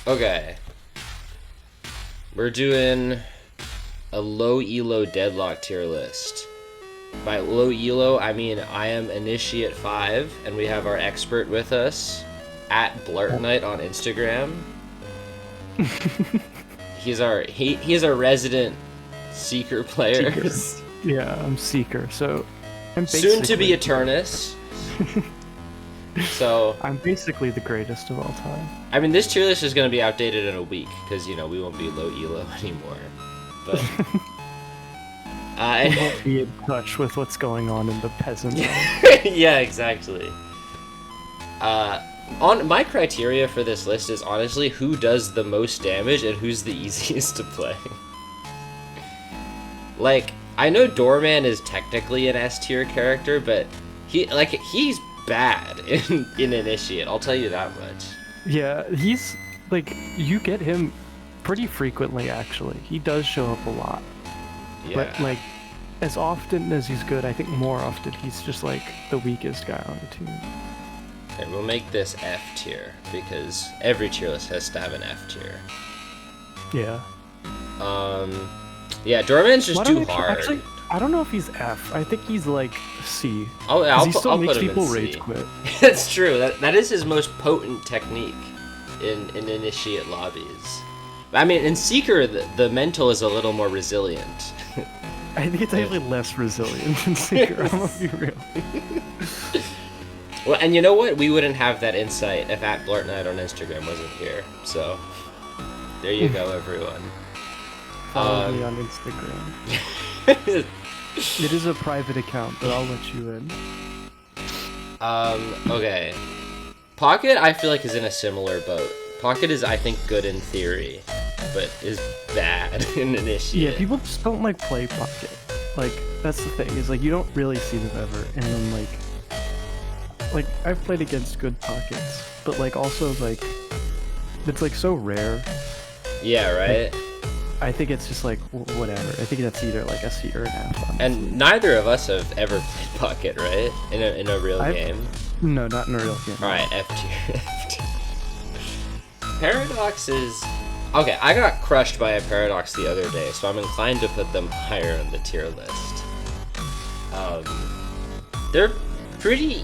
Okay. We're doing a low elo deadlock tier list. By low elo, I mean I am Initiate 5, and we have our expert with us at Blartnite on Instagram. He's our resident Seeker player. Seeker. Yeah, I'm Seeker, so I'm basically... Soon to be Eternus. So I'm basically the greatest of all time. I mean, this tier list is going to be outdated in a week because we won't be low elo anymore. But we won't be in touch with what's going on in the peasant. Yeah, exactly. On my criteria for this list is honestly who does the most damage and who's the easiest to play. Like, I know Doorman is technically an S tier character, but he's bad in Initiate. I'll tell you that much. Yeah, he's like, you get him pretty frequently actually. He does show up a lot. Yeah. But like, as often as he's good, I think more often he's just like the weakest guy on the team. Okay, we'll make this F tier because every tier list has to have an F tier. Yeah. Yeah, Doorman's just too hard. Actually, I don't know if he's F. I think he's like C. I'll he still makes put him people in C. rage quit. That's true. That is his most potent technique in Initiate lobbies. I mean, in Seeker, the mental is a little more resilient. I think it's actually less resilient than Seeker, I'm gonna be real. Well, and you know what? We wouldn't have that insight if at Blartnite on Instagram wasn't here. So, there you go, everyone. Follow me on Instagram. It is a private account, but I'll let you in. Okay. Pocket, I feel like, is in a similar boat. Pocket is, I think, good in theory, but is bad in Initiate. Yeah, people just don't like play Pocket. Like, that's the thing, is like, you don't really see them ever, and then like, I've played against good Pockets, but like, also like, it's like so rare. Yeah, right? Like, I think it's just like, whatever. I think that's either like a C or an F, honestly. And neither of us have ever played Pocket, right? In a real game? No, not in a real game. Alright, F tier. F tier. Paradox is... Okay, I got crushed by a Paradox the other day, so I'm inclined to put them higher on the tier list. They're pretty...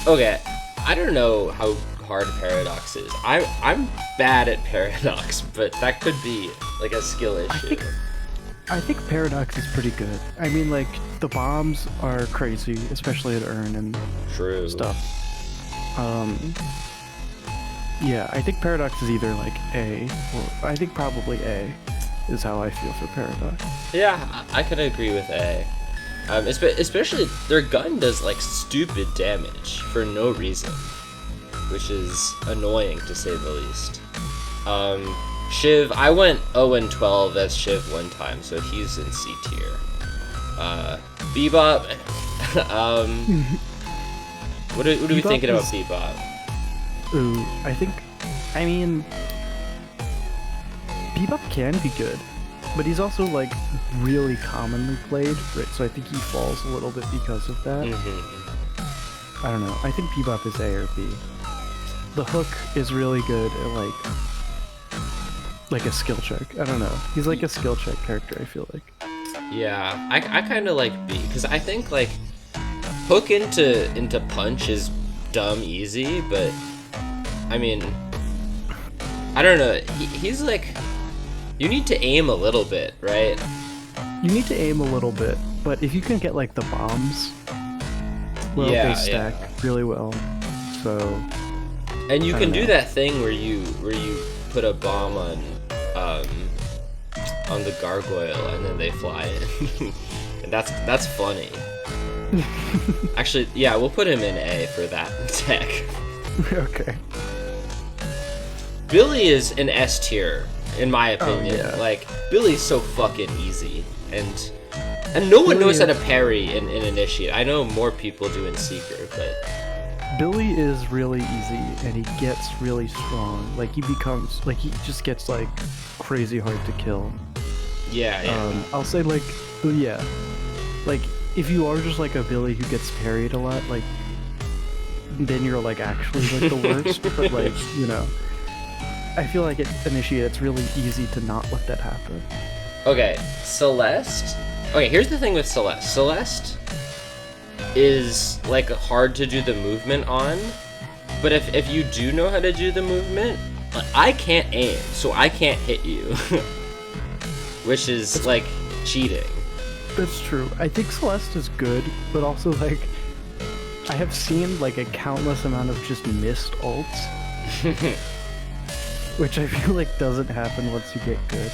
Okay, I don't know how hard Paradox is. I'm bad at Paradox, but that could be like a skill issue. I think Paradox is pretty good. I mean, like, the bombs are crazy, especially at Urn and stuff. Yeah, I think Paradox is either like A, or I think probably A is how I feel for Paradox. Yeah, I could agree with A. Especially their gun does like stupid damage for no reason, which is annoying to say the least. Shiv, I went 0-12 as Shiv one time, so he's in C tier. Bebop, what are we thinking about Bebop? Ooh, I mean, Bebop can be good, but he's also like really commonly played, right? So I think he falls a little bit because of that. I don't know. I think Bebop is A or B. The hook is really good at like a skill check. I don't know. He's like a skill check character, I feel like. Yeah, I kind of like B, because I think like hook into punch is dumb easy, but I mean, I don't know. He's like, you need to aim a little bit, right? You need to aim a little bit, but if you can get like the bombs, well, yeah, they stack really well. So. And you can do that thing where you put a bomb on the gargoyle and then they fly in. And that's funny. Actually, yeah, we'll put him in A for that tech. Okay. Billy is an S tier, in my opinion. Oh, yeah. Like, Billy's so fucking easy, and no one knows how to parry in Initiate. I know more people do in Seeker, but Billy is really easy, and he gets really strong. Like, he just gets like crazy hard to kill. Yeah. I'll say like, yeah, like if you are just like a Billy who gets parried a lot, like, then you're like actually like the worst. But like, I feel like it's really easy to not let that happen. Okay, Celeste. Okay, here's the thing with Celeste. Celeste is like hard to do the movement on, but if you do know how to do the movement, I can't aim, so I can't hit you, which is like cheating. That's true. I think Celeste is good, but also like I have seen like a countless amount of just missed ults, which I feel like doesn't happen once you get good.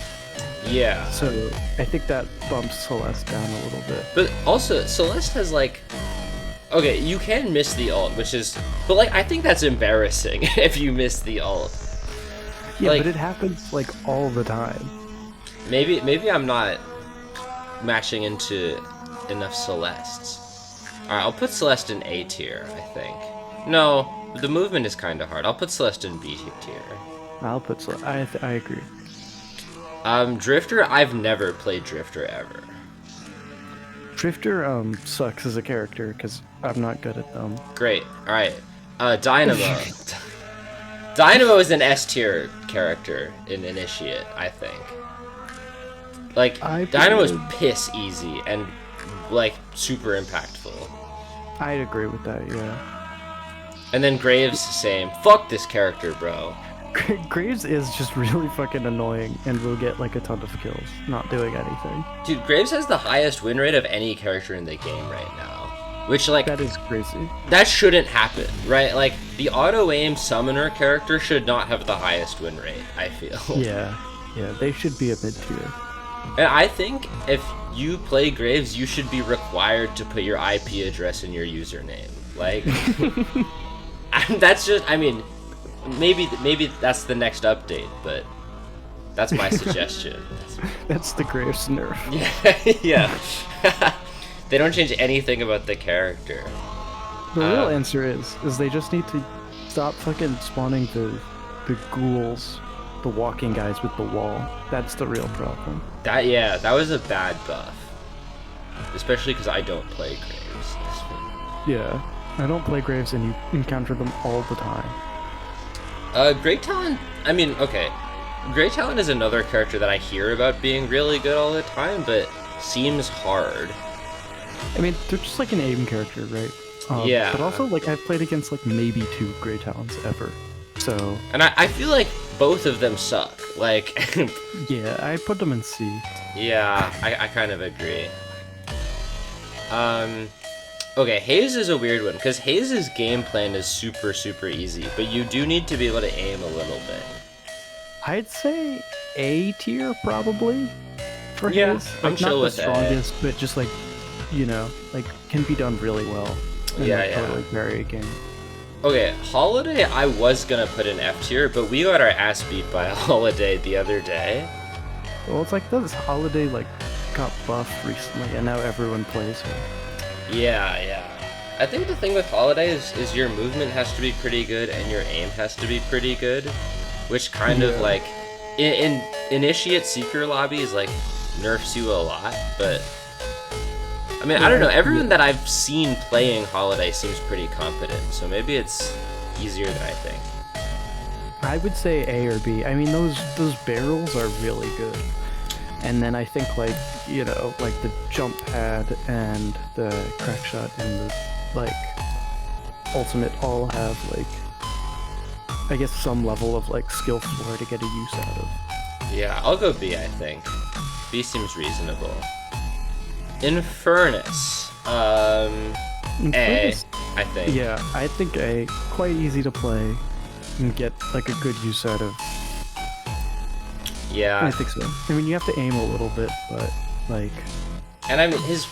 Yeah. So I think that bumps Celeste down a little bit. But also, Celeste has like, okay, you can miss the ult, which is, but like I think that's embarrassing if you miss the ult. Yeah, like, but it happens like all the time. Maybe I'm not matching into enough Celestes. Alright, I'll put Celeste in A tier, I think. No, the movement is kind of hard. I'll put Celeste in B tier. I'll put Celeste. I agree. Drifter, I've never played Drifter ever. Drifter sucks as a character because I'm not good at them. Great. Alright. Dynamo. Dynamo is an S tier character in Initiate, I think. Like, Dynamo is piss easy and like super impactful. I'd agree with that, yeah. And then Graves, same. Fuck this character, bro. Graves is just really fucking annoying and will get like a ton of kills, not doing anything. Dude, Graves has the highest win rate of any character in the game right now. Which, like... That is crazy. That shouldn't happen, right? Like, the auto-aim summoner character should not have the highest win rate, I feel. Yeah, they should be a mid-tier. And I think if you play Graves, you should be required to put your IP address in your username. Like... that's just... I mean... Maybe that's the next update, but that's my suggestion. That's the Graves nerf. Yeah. They don't change anything about the character. The real answer is they just need to stop fucking spawning the ghouls, the walking guys with the wall. That's the real problem. That was a bad buff. Especially because I don't play Graves. Yeah, I don't play Graves and you encounter them all the time. Great Talent, I mean, okay. Great Talent is another character that I hear about being really good all the time, but seems hard. I mean, they're just like an aim character, right? Yeah. But also, like, I've played against, like, maybe 2 Great Talents ever, so... And I feel like both of them suck, like... Yeah, I put them in C. Yeah, I kind of agree. Okay, Haze is a weird one, because Haze's game plan is super, super easy, but you do need to be able to aim a little bit. I'd say A tier, probably, for Haze. Like, I'm chill with not the strongest, but just, like, you know, like, can be done really well. And totally vary a game. Okay, Holiday I was gonna put in F tier, but we got our ass beat by Holiday the other day. Well, it's like this Holiday, like, got buffed recently, and now everyone plays him. Yeah. I think the thing with Holiday is your movement has to be pretty good and your aim has to be pretty good, which kind of like in Initiate Seeker lobbies like nerfs you a lot, but I mean I don't know, everyone that I've seen playing Holiday seems pretty competent, so maybe it's easier than I think. I would say A or B. I mean those barrels are really good. And then I think, like, you know, like the jump pad and the crack shot and the, like, ultimate all have, like, I guess some level of, like, skill floor to get a use out of. Yeah, I'll go B, I think. B seems reasonable. Infernus. A, I think. Yeah, I think A. Quite easy to play and get, like, a good use out of. Yeah, I think so. I mean, you have to aim a little bit, but like. And I mean, his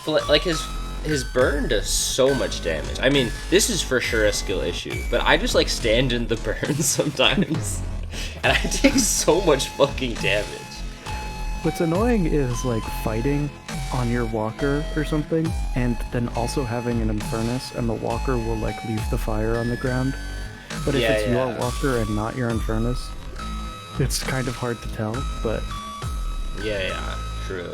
burn does so much damage. I mean, this is for sure a skill issue, but I just like stand in the burn sometimes, and I take so much fucking damage. What's annoying is like fighting on your walker or something, and then also having an Infernus, and the walker will like leave the fire on the ground. But if it's your walker and not your Infernus, it's kind of hard to tell, but... Yeah, true.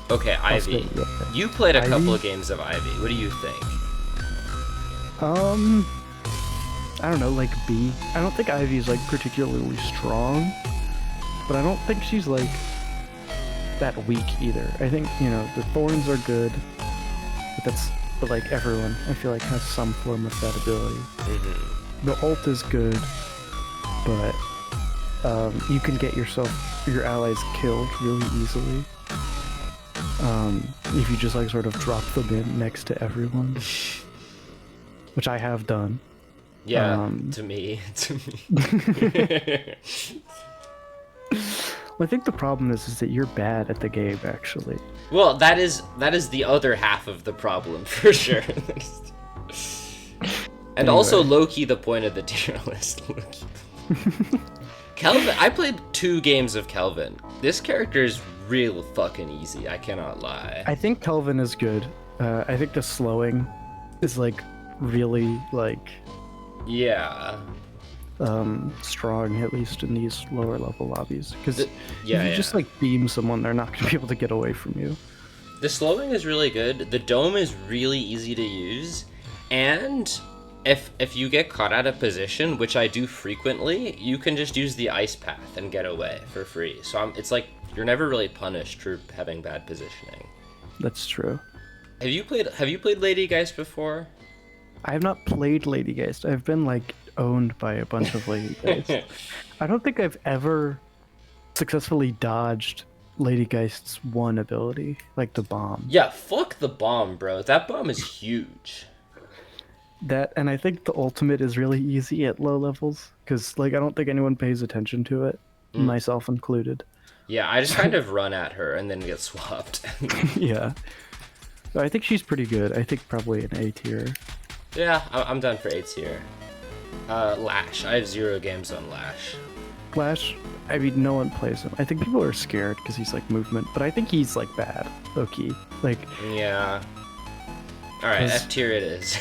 Okay, Ivy. You played a couple of games of Ivy. What do you think? I don't know, like B. I don't think Ivy's like particularly strong, but I don't think she's like that weak either. I think, you know, the thorns are good, but like everyone, I feel like has some form of that ability. The ult is good, but you can get your allies killed really easily. If you just like sort of drop them in next to everyone, which I have done. Yeah, to me. Well, I think the problem is that you're bad at the game, actually. Well, that is the other half of the problem for sure. And also low-key the point of the tier list. Kelvin, I played 2 games of Kelvin. This character is real fucking easy, I cannot lie. I think Kelvin is good. I think the slowing is like really like strong, at least in these lower level lobbies. Because if you just like beam someone, they're not gonna be able to get away from you. The slowing is really good. The dome is really easy to use, and if you get caught out of position, which I do frequently, you can just use the ice path and get away for free. So it's like you're never really punished for having bad positioning. That's true. Have you played Lady Geist before? I have not played Lady Geist. I've been like owned by a bunch of Lady Geist. I don't think I've ever successfully dodged Lady Geist's one ability, like the bomb. Yeah, fuck the bomb, bro. That bomb is huge. That, and I think the ultimate is really easy at low levels, because like I don't think anyone pays attention to it, myself included. Yeah, I just kind of run at her and then get swapped. Yeah. So I think she's pretty good. I think probably an A tier. Yeah, I'm done for A tier. Lash. I have 0 games on Lash. Lash, I mean, no one plays him. I think people are scared because he's like movement, but I think he's like bad, low-key. Like, yeah. Alright, F tier it is.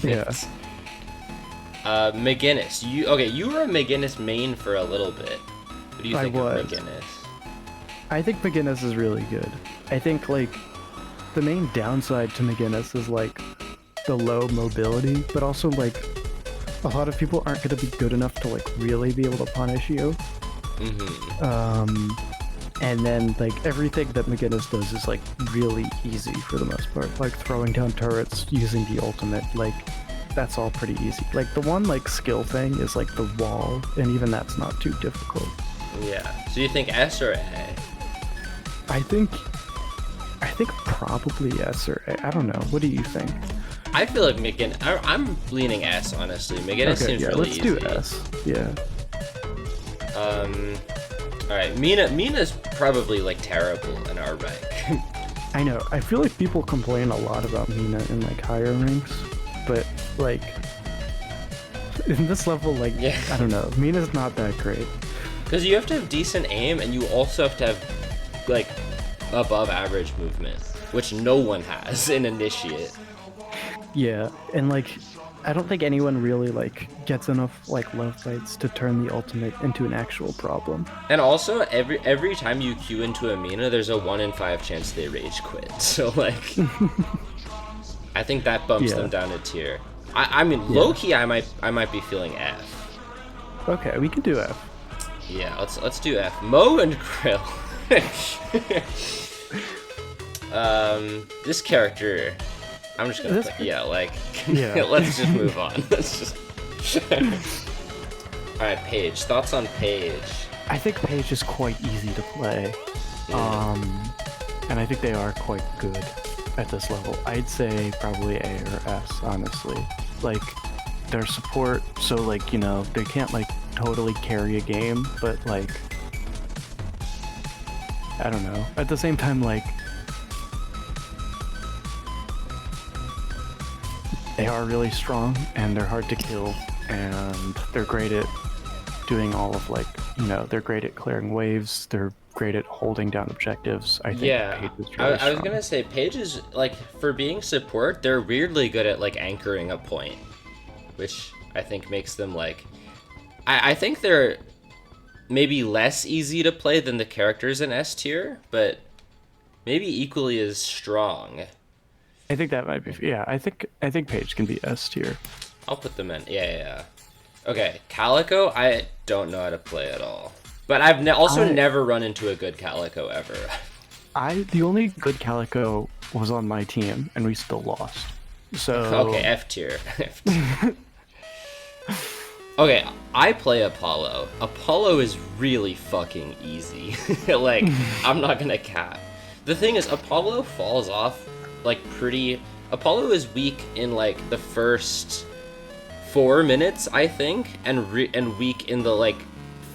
Yeah. McGinnis. You were a McGinnis main for a little bit. What do you think of McGinnis? I think McGinnis is really good. I think like the main downside to McGinnis is like the low mobility, but also like a lot of people aren't going to be good enough to like really be able to punish you. And then like everything that McGinnis does is like really easy for the most part. Like throwing down turrets, using the ultimate, like that's all pretty easy. Like the one like skill thing is like the wall, and even that's not too difficult. Yeah. So you think S or A? I think probably S or A. I don't know. What do you think? I feel like McGinnis. I'm leaning S, honestly. McGinnis seems really easy. Let's do S. Yeah. All right. Mina's probably like terrible in our rank. I know. I feel like people complain a lot about Mina in like higher ranks, but like in this level, like I don't know. Mina's not that great. Because you have to have decent aim, and you also have to have like above average movement, which no one has in Initiate. Yeah, and like I don't think anyone really like gets enough like love bites to turn the ultimate into an actual problem. And also every time you queue into a Mina, there's a 1 in 5 chance they rage quit. So like I think that bumps them down a tier. I mean low key I might be feeling F. Okay, we can do F. Yeah, let's do F. Mo and Krill. This character, I'm just gonna let's just move on. Let's just Alright, Paige. Thoughts on Paige? I think Paige is quite easy to play. And I think they are quite good at this level. I'd say probably A or S, honestly. Like their support, so like, you know, they can't like totally carry a game, but like I don't know. At the same time, like they are really strong and they're hard to kill, and they're great at doing all of like, you know, they're great at clearing waves, they're great at holding down objectives. I think Paige is really I was gonna say Paige is like, for being support, they're weirdly good at like anchoring a point, which I think makes them like I think they're maybe less easy to play than the characters in S tier, but maybe equally as strong. I think that might be. Yeah, I think Paige can be S tier. I'll put them in. Yeah. Okay, Calico, I don't know how to play at all. But I've also never run into a good Calico ever. The only good Calico was on my team, and we still lost. So Okay, F tier. Okay, I play Apollo. Apollo is really fucking easy. Like, I'm not gonna cap. The thing is, Apollo falls off, like, pretty... Apollo is weak in, like, the first 4 minutes, I think, and weak in the, like,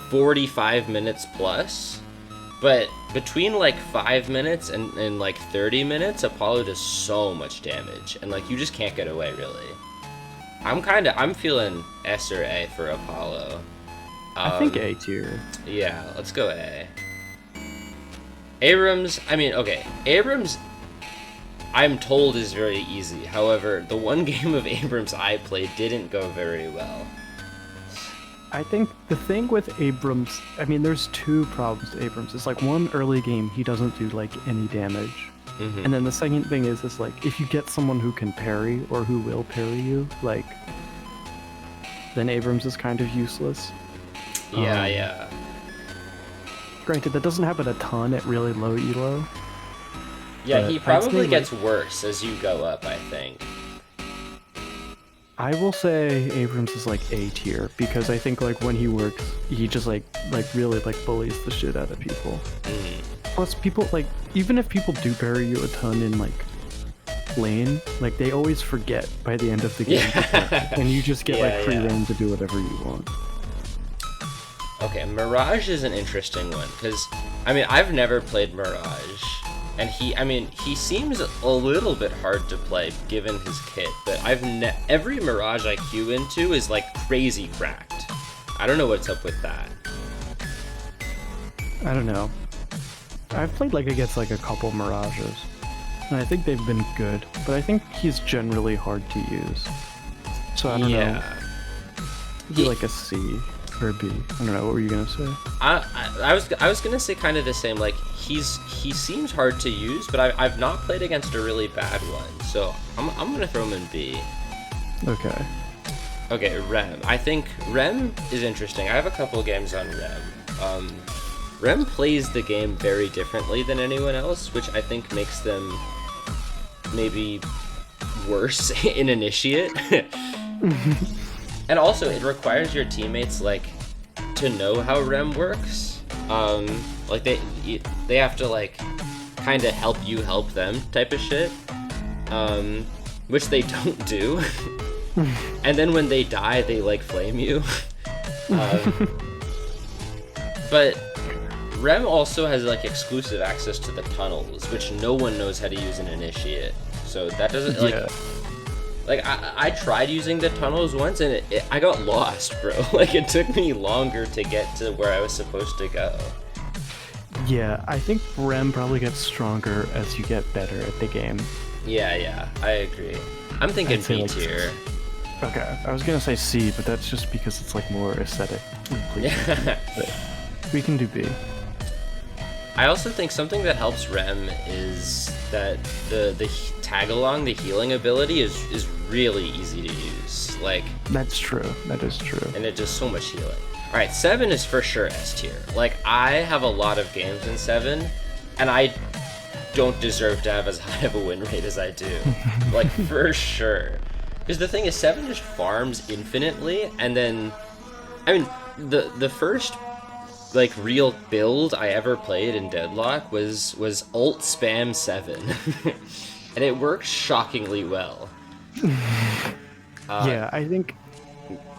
45 minutes plus. But between, like, 5 minutes and like, 30 minutes, Apollo does so much damage. And, like, you just can't get away, really. I'm feeling S or A for Apollo. I think A tier. Yeah, let's go A. Abrams, Abrams, I'm told is very easy. However, the one game of Abrams I played didn't go very well. I think the thing with Abrams, there's two problems to Abrams. It's like, one, early game, he doesn't do, like, any damage. Mm-hmm. And then the second thing is like, if you get someone who can parry or who will parry you, like, then Abrams is kind of useless. Yeah. Granted, that doesn't happen a ton at really low elo. Yeah, he probably gets worse as you go up, I think. I will say Abrams is like A tier, because I think, like, when he works, he just like really, like, bullies the shit out of people. Mm. Plus, people, like, even if people do parry you a ton in, like, lane, like, they always forget by the end of the game. Yeah. And you just get, like, free reign to do whatever you want. Okay, Mirage is an interesting one, because, I've never played Mirage, and he seems a little bit hard to play, given his kit, but every Mirage I queue into is, like, crazy cracked. I don't know what's up with that. I don't know. I've played, like, against, like, a couple Mirages, and I think they've been good, but I think he's generally hard to use. So I don't know. Maybe like a C or a B. I don't know. What were you gonna say? I was gonna say kind of the same. Like, he seems hard to use, but I've not played against a really bad one, so I'm gonna throw him in B. Okay. Okay, Rem. I think Rem is interesting. I have a couple games on Rem. Rem plays the game very differently than anyone else, which I think makes them maybe worse in Initiate. And also, it requires your teammates, like, to know how Rem works. Like, they have to, like, kind of help you help them type of shit. Which they don't do. And then when they die, they, like, flame you. But Rem also has, like, exclusive access to the tunnels, which no one knows how to use in Initiate. So that doesn't, like... Yeah. Like, I tried using the tunnels once, and I got lost, bro. Like, it took me longer to get to where I was supposed to go. Yeah, I think Rem probably gets stronger as you get better at the game. Yeah, I agree. I'm thinking B tier. Okay, I was gonna say C, but that's just because it's, like, more aesthetic. But we can do B. I also think something that helps Rem is that the tag-along, the healing ability, is really easy to use. Like, that's true. That is true. And it does so much healing. Alright, 7 is for sure S tier. Like, I have a lot of games in 7, and I don't deserve to have as high of a win rate as I do. Like, for sure. Because the thing is, 7 just farms infinitely, and then... the first... like, real build I ever played in Deadlock was ult spam 7. And it works shockingly well. Yeah, I think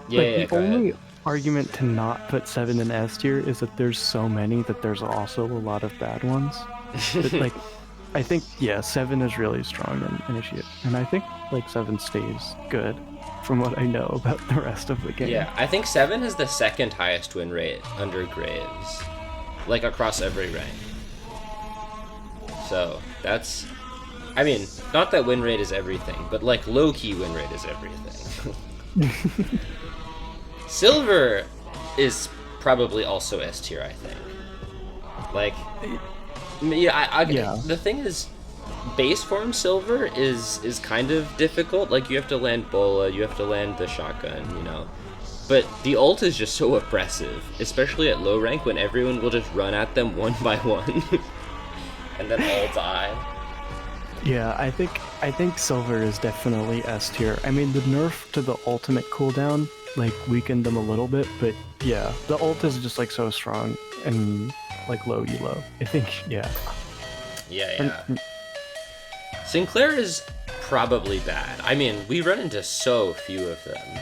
the only argument to not put 7 in S tier is that there's so many that there's also a lot of bad ones. But, like, I think, 7 is really strong in Initiate. And I think, like, 7 stays good from what I know about the rest of the game. Yeah, I think 7 has the second highest win rate under Graves, like, across every rank. So, that's... not that win rate is everything, but, like, low-key win rate is everything. Silver is probably also S tier, I think. Like, the thing is, base form Silver is kind of difficult. Like, you have to land Bola, you have to land the shotgun, you know. But the ult is just so oppressive, especially at low rank when everyone will just run at them one by one, and then all die. Yeah, I think Silver is definitely S tier. I mean, the nerf to the ultimate cooldown like weakened them a little bit, but yeah, the ult is just like so strong and like low elo. I think yeah. Yeah. Sinclair is probably bad. I mean, we run into so few of them.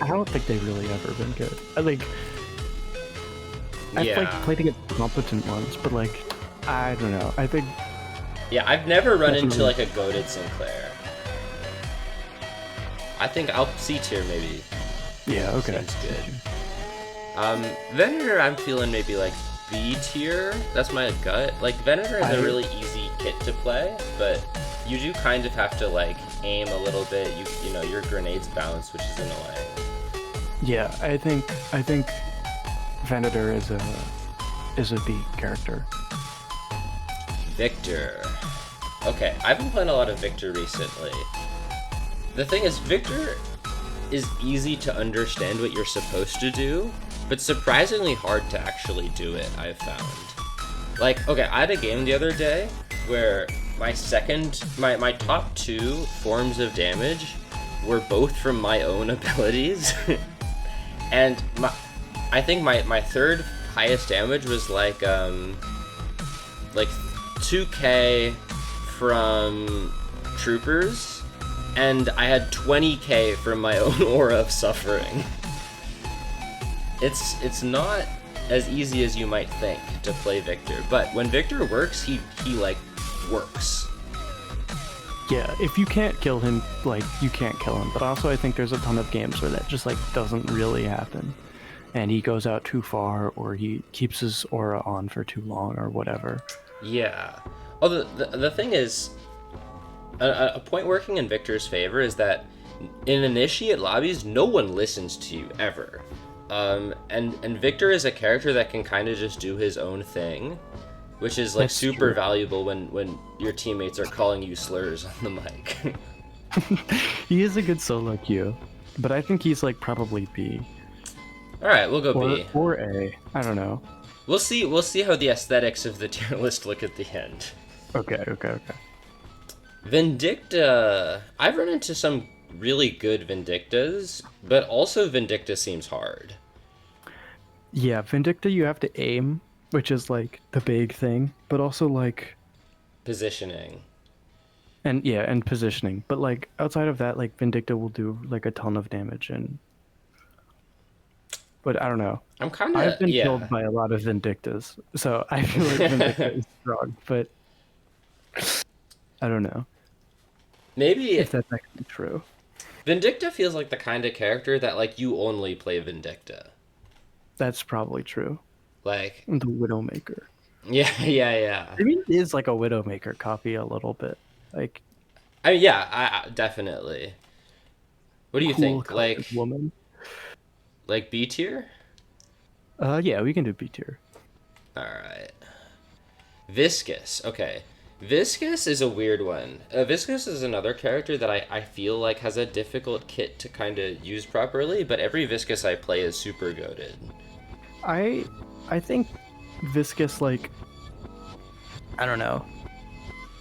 I don't think they've really ever been good. I've Yeah. like played against competent ones, but like I don't know. I think Yeah, I've never run into like a goated Sinclair. I think I'll C tier maybe. yeah, okay. Seems good. Venator, I'm feeling maybe like B tier. That's my gut. Like Venator is a really easy kit to play, but you do kind of have to like aim a little bit. You know your grenades bounce, which is annoying. Yeah, I think Venator is a B character. Victor. Okay, I've been playing a lot of Victor recently. The thing is, Victor is easy to understand what you're supposed to do, but surprisingly hard to actually do it, I've found. Like, okay, I had a game the other day where my top 2 forms of damage were both from my own abilities. And I think my third highest damage was like 2k from troopers, and I had 20k from my own aura of suffering. It's not as easy as you might think to play Victor, but when Victor works, he like works. Yeah, if you can't kill him, like you can't kill him. But also, I think there's a ton of games where that just like doesn't really happen, and he goes out too far, or he keeps his aura on for too long, or whatever. Yeah. Oh, the thing is, a point working in Victor's favor is that in initiate lobbies, no one listens to you ever. And Victor is a character that can kind of just do his own thing, which is like That's super true. valuable when your teammates are calling you slurs on the mic. He is a good solo queue, but I think he's like probably B All right, we'll go B. or A. I don't know. We'll see how the aesthetics of the tier list look at the end. Okay. Vindicta. I've run into some really good Vindictas, but also Vindicta seems hard. Yeah, Vindicta, you have to aim, which is like the big thing, but also like Positioning. and positioning. But like outside of that, like Vindicta will do like a ton of damage but I don't know. I've been killed by a lot of Vindictas, so I feel like Vindicta is strong, but I don't know Maybe if that's actually true. Vindicta feels like the kind of character that like you only play Vindicta. That's probably true. Like The Widowmaker. yeah. I mean, it is like a Widowmaker copy a little bit. Like, I definitely. What do you think? colored woman. Like B tier? Yeah, we can do B tier. All right. Viscous. Okay. Viscous is a weird one. Viscous is another character that I feel like has a difficult kit to kind of use properly, but every Viscous I play is super goated. I think Viscous, like, I don't know.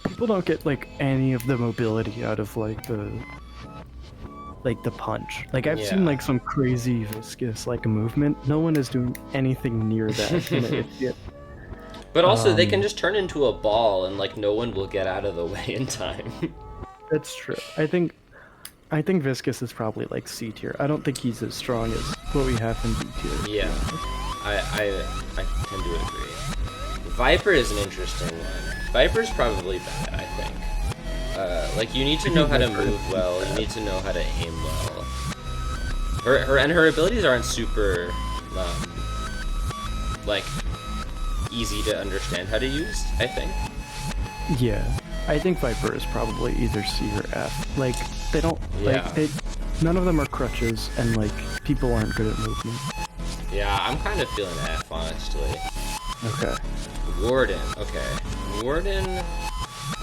People don't get like any of the mobility out of like the punch. Like I've seen like some crazy Viscous like movement. No one is doing anything near that in an idiot. But also, they can just turn into a ball, and like no one will get out of the way in time. That's true. I think Viscous is probably like C tier. I don't think he's as strong as what we have in B tier. Yeah, I tend to agree. Viper is an interesting one. Viper's probably bad, I think. Like you need to know how to move well. You need to know how to aim well. Her abilities aren't super, like, easy to understand how to use, I think. Yeah, I think Viper is probably either C or F. Like, they don't, none of them are crutches, and like, people aren't good at movement. Yeah, I'm kind of feeling F, honestly. Okay. Warden, okay.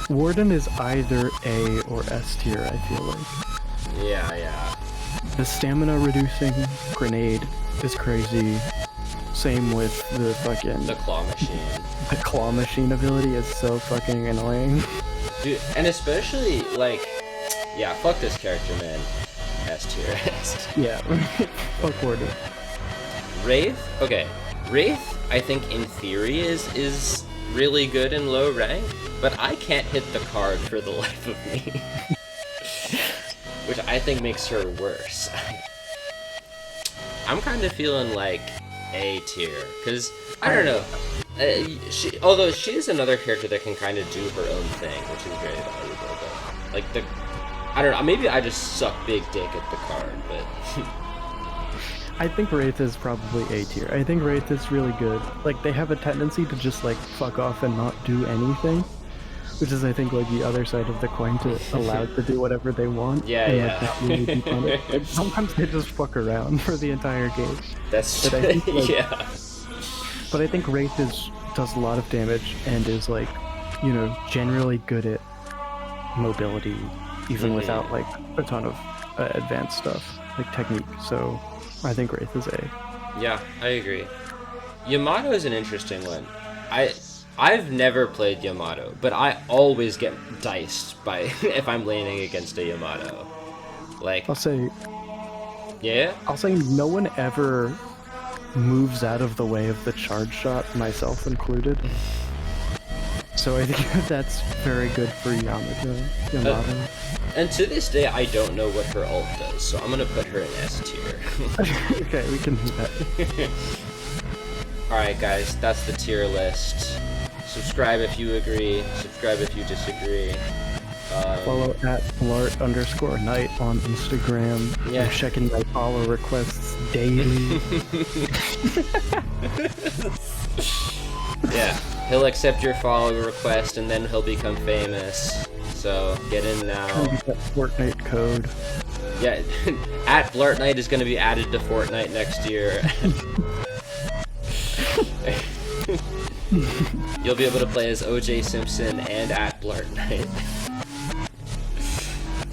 Warden is either A or S tier, I feel like. Yeah. The stamina reducing grenade is crazy. Same with the fucking The claw machine. the claw machine ability is so fucking annoying. Dude, and especially, like, yeah, fuck this character, man. S tier. Yeah, fuck Warden. Wraith? Okay. Wraith, I think, in theory, is really good in low rank, but I can't hit the card for the life of me. Which I think makes her worse. I'm kind of feeling like A tier, because, I don't know, although she is another character that can kind of do her own thing, which is very valuable, but, like, I don't know, maybe I just suck big dick at the card, but... I think Wraith is probably A tier. I think Wraith is really good. Like, they have a tendency to just, like, fuck off and not do anything, which is, I think, like, the other side of the coin, to allowed to do whatever they want. Yeah, and, yeah. like, really be punished. Like, sometimes they just fuck around for the entire game. That's But I think, like, yeah. But I think Wraith does a lot of damage and is, like, you know, generally good at mobility, even without, like, a ton of advanced stuff, like technique. So I think Wraith is A. Yeah, I agree. Yamato is an interesting one. I've never played Yamato, but I always get diced by if I'm laning against a Yamato. Like, I'll say yeah? no one ever moves out of the way of the charge shot, myself included. So I think that's very good for Yamato. And to this day, I don't know what her ult does, so I'm gonna put her in S tier. Okay, we can do that. Alright guys, that's the tier list. Subscribe if you agree, subscribe if you disagree. Follow at Blart_Knight on Instagram. Yeah. I'm checking my follow requests daily. Yeah, he'll accept your follow request and then he'll become famous. So get in now. Use that Fortnite code. Yeah, at Blartnite is going to be added to Fortnite next year. You'll be able to play as OJ Simpson and at Blartnite.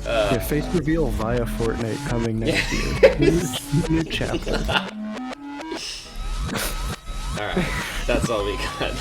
Yeah, face reveal via Fortnite coming next year. New chapter. Alright, that's all we got.